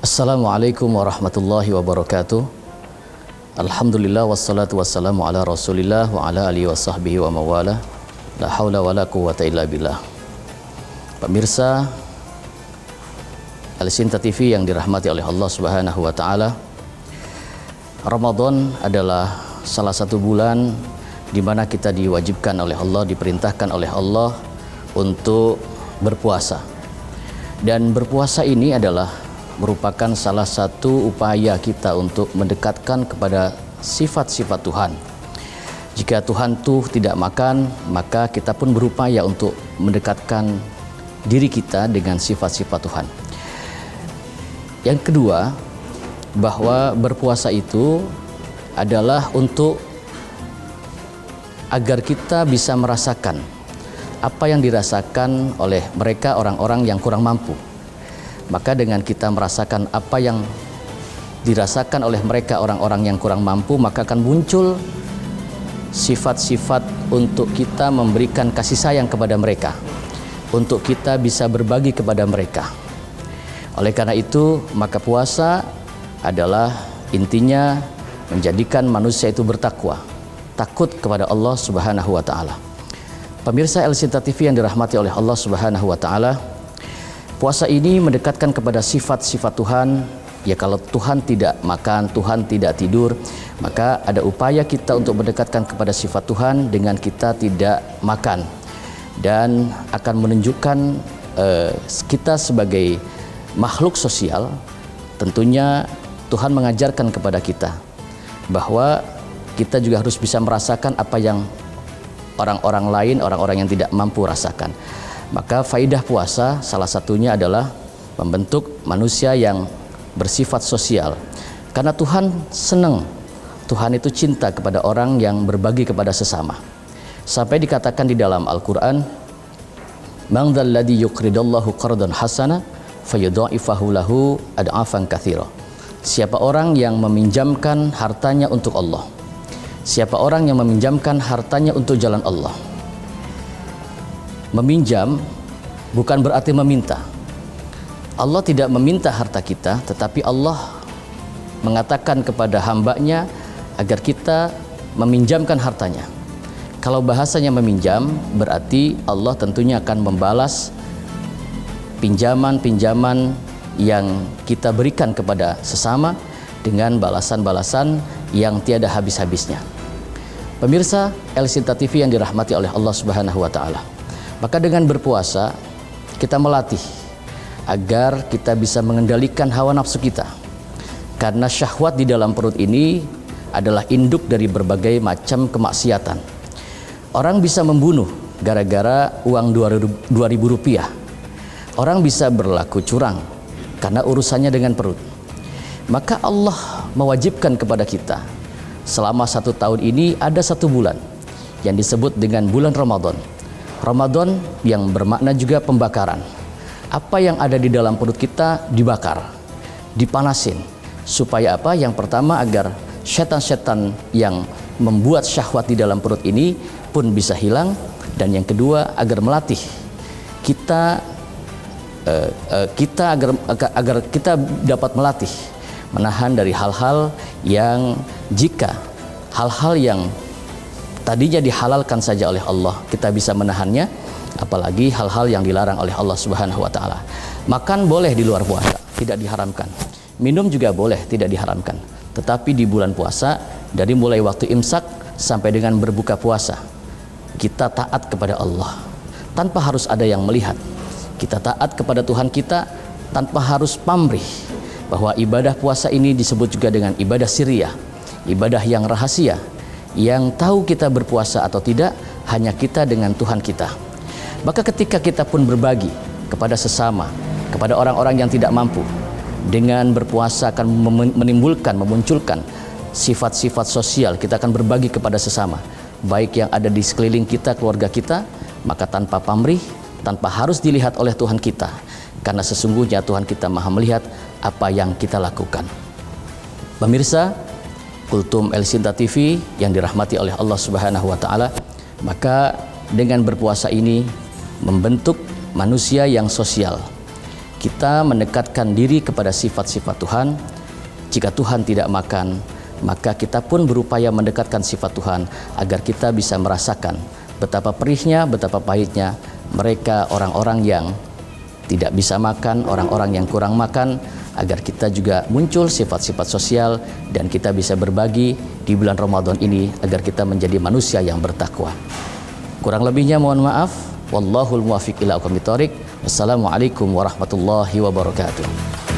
Assalamualaikum warahmatullahi wabarakatuh. Alhamdulillah wassalatu wassalamu ala Rasulillah wa ala alihi wa sahbihi wa mawala. La haula wa la quwwata illa billah. Pemirsa Al-Sinta TV yang dirahmati oleh Allah Subhanahu wa taala. Ramadan adalah salah satu bulan di mana kita diwajibkan oleh Allah, diperintahkan oleh Allah untuk berpuasa. Dan berpuasa ini adalah merupakan salah satu upaya kita untuk mendekatkan kepada sifat-sifat Tuhan. Jika Tuhan tuh tidak makan, maka kita pun berupaya untuk mendekatkan diri kita dengan sifat-sifat Tuhan. Yang kedua, bahwa berpuasa itu adalah untuk agar kita bisa merasakan apa yang dirasakan oleh mereka orang-orang yang kurang mampu. Maka dengan kita merasakan apa yang dirasakan oleh mereka orang-orang yang kurang mampu, maka akan muncul sifat-sifat untuk kita memberikan kasih sayang kepada mereka, untuk kita bisa berbagi kepada mereka. Oleh karena itu, maka puasa adalah intinya menjadikan manusia itu bertakwa, takut kepada Allah Subhanahu wa taala. Pemirsa Al-Sinta TV yang dirahmati oleh Allah Subhanahu wa taala, puasa ini mendekatkan kepada sifat-sifat Tuhan. Ya, kalau Tuhan tidak makan, Tuhan tidak tidur, maka ada upaya kita untuk mendekatkan kepada sifat Tuhan dengan kita tidak makan. Dan akan menunjukkan kita sebagai makhluk sosial, tentunya Tuhan mengajarkan kepada kita bahwa kita juga harus bisa merasakan apa yang orang-orang lain, orang-orang yang tidak mampu rasakan. Maka faidah puasa salah satunya adalah membentuk manusia yang bersifat sosial. Karena Tuhan senang, Tuhan itu cinta kepada orang yang berbagi kepada sesama. Sampai dikatakan di dalam Al-Quran, "Man dzalladzi yuqridallahu qardan hasana fayudha'ifahu lahu ad'afan katsira." Siapa orang yang meminjamkan hartanya untuk Allah? Siapa orang yang meminjamkan hartanya untuk jalan Allah? Meminjam bukan berarti meminta. Allah tidak meminta harta kita, tetapi Allah mengatakan kepada hambanya agar kita meminjamkan hartanya. Kalau bahasanya meminjam, berarti Allah tentunya akan membalas pinjaman-pinjaman yang kita berikan kepada sesama dengan balasan-balasan yang tiada habis-habisnya. Pemirsa Al-Sinta TV yang dirahmati oleh Allah Subhanahu wa taala. Maka dengan berpuasa kita melatih agar kita bisa mengendalikan hawa nafsu kita. Karena syahwat di dalam perut ini adalah induk dari berbagai macam kemaksiatan. Orang bisa membunuh gara-gara uang 2.000 rupiah. Orang bisa berlaku curang karena urusannya dengan perut. Maka Allah mewajibkan kepada kita selama 1 tahun ini ada 1 bulan yang disebut dengan bulan Ramadan. Ramadan yang bermakna juga pembakaran. Apa yang ada di dalam perut kita dibakar, dipanasin. Supaya apa? Yang pertama, agar setan-setan yang membuat syahwat di dalam perut ini pun bisa hilang. Dan yang kedua, agar melatih kita, agar kita dapat melatih, menahan dari hal-hal yang jika hal-hal yang tadinya dihalalkan saja oleh Allah, kita bisa menahannya, apalagi hal-hal yang dilarang oleh Allah Subhanahu wa taala. Makan boleh di luar puasa, tidak diharamkan. Minum juga boleh, tidak diharamkan. Tetapi di bulan puasa, dari mulai waktu imsak sampai dengan berbuka puasa, kita taat kepada Allah tanpa harus ada yang melihat. Kita taat kepada Tuhan kita tanpa harus pamrih, bahwa ibadah puasa ini disebut juga dengan ibadah sirriyah, ibadah yang rahasia. Yang tahu kita berpuasa atau tidak hanya kita dengan Tuhan kita. Maka ketika kita pun berbagi kepada sesama, kepada orang-orang yang tidak mampu, dengan berpuasa akan memunculkan sifat-sifat sosial. Kita akan berbagi kepada sesama, baik yang ada di sekeliling kita, keluarga kita, maka tanpa pamrih, tanpa harus dilihat oleh Tuhan kita. Karena sesungguhnya Tuhan kita maha melihat apa yang kita lakukan. Pemirsa Kultum Al-Sinta TV yang dirahmati oleh Allah Subhanahu wa taala, maka dengan berpuasa ini membentuk manusia yang sosial. kita mendekatkan diri kepada sifat-sifat Tuhan. Jika Tuhan tidak makan, maka kita pun berupaya mendekatkan sifat Tuhan agar kita bisa merasakan betapa perihnya, betapa pahitnya mereka orang-orang yang tidak bisa makan, orang-orang yang kurang makan, agar kita juga muncul sifat-sifat sosial dan kita bisa berbagi di bulan Ramadan ini agar kita menjadi manusia yang bertakwa. Kurang lebihnya mohon maaf. Wallahul muwaffiq ila aqwamit thoriq. Wassalamualaikum warahmatullahi wabarakatuh.